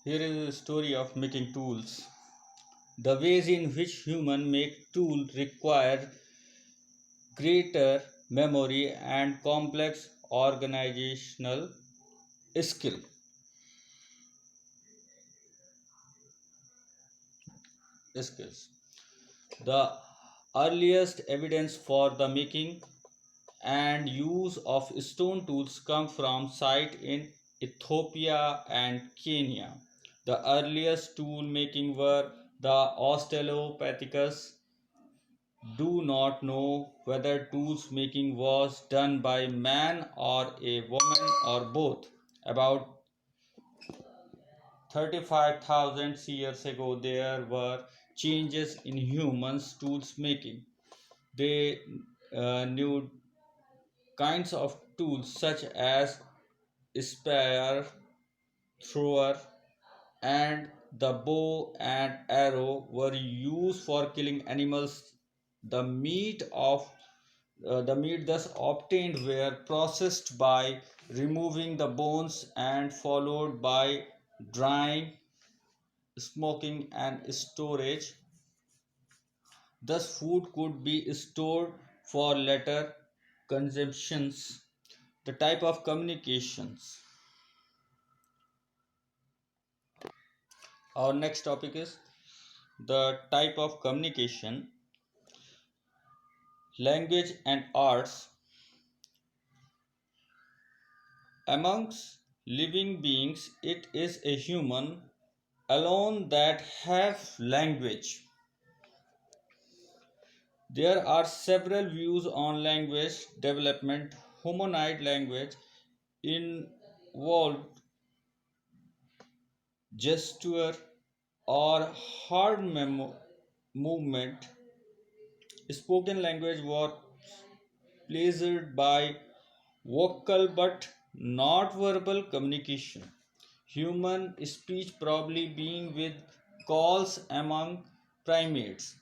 Here is a story of making tools. The ways in which humans make tools require greater memory and complex organizational skill. skills. The earliest evidence for the making and use of stone tools come from sites in Ethiopia and Kenya. The earliest tool making were the Australopithecus. Do not know whether tools making was done by man or a woman or both. About 35,000 years ago, there were changes in humans' tools making. They knew kinds of tools such as spear, thrower, and the bow and arrow were used for killing animals. The meat of the meat thus obtained were processed by removing the bones and followed by drying, smoking, and storage. Thus, food could be stored for later consumptions. The type of communications. Our next topic is the type of communication, language, and arts. Amongst living beings, it is a human alone that have language. There are several views on language development. Humanoid language involved gesture or hard movement. Spoken language was placed by vocal but not verbal communication. Human speech probably being with calls among primates.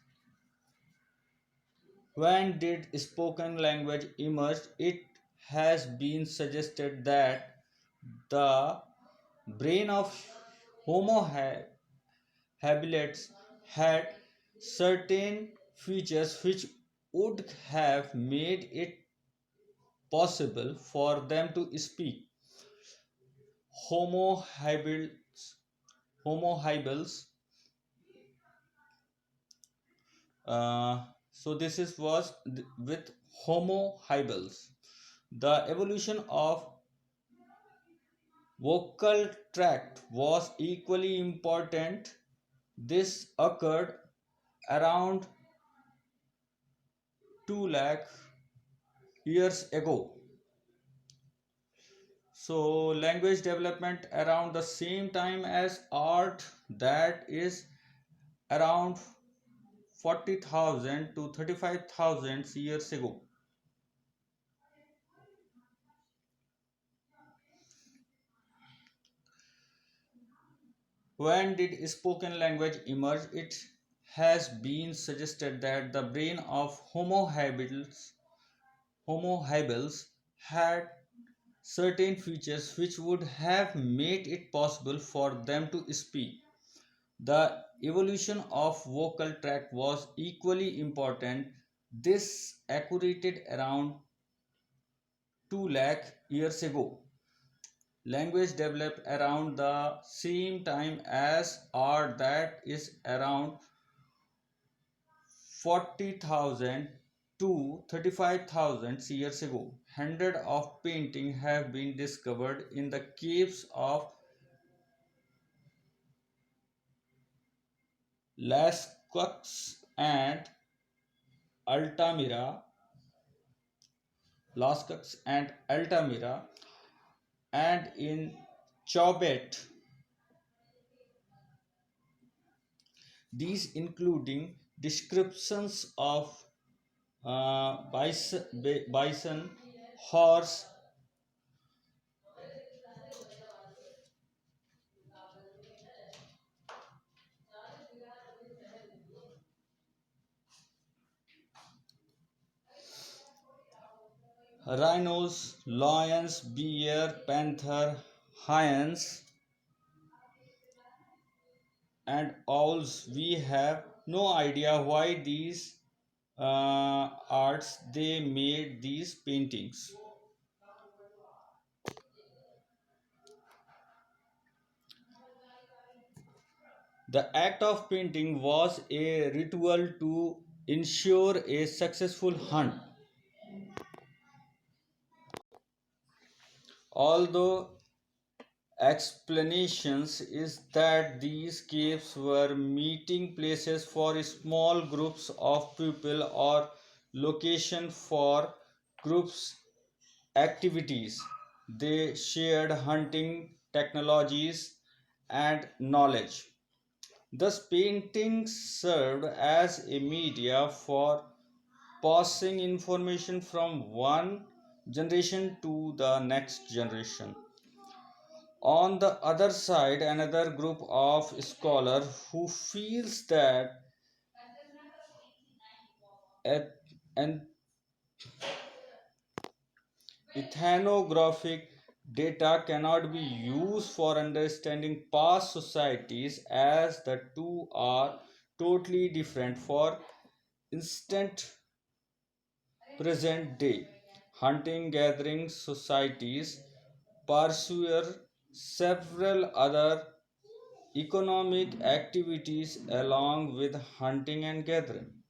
When did spoken language emerge? It has been suggested that the brain of Homo habilis had certain features which would have made it possible for them to speak. Homo habilis, Homo habilis. So this is was with Homo habilis. The evolution of vocal tract was equally important. This occurred around 2 lakh years ago. So language development around the same time as art, that is around 40,000 to 35,000 years ago. When did spoken language emerge? It has been suggested that the brain of Homo habilis had certain features which would have made it possible for them to speak. The evolution of vocal tract was equally important. This occurred around 2 lakh years ago. Language developed around the same time as art, that is around 40,000 to 35,000 years ago. Hundreds of paintings have been discovered in the caves of Lascaux and Altamira, Lascaux and Altamira, and in Chauvet. These including descriptions of bison, horse, rhinos, lions, bear, panther, hyenas, and owls. We have no idea why these arts they made these paintings. The act of painting was a ritual to ensure a successful hunt. Although explanations is that these caves were meeting places for small groups of people or location for groups activities. They shared hunting technologies and knowledge. Thus, paintings served as a media for passing information from one generation to the next generation. On the other side, another group of scholars who feels that an ethnographic data cannot be used for understanding past societies as the two are totally different. For instance, present day hunting gathering societies pursue several other economic activities along with hunting and gathering.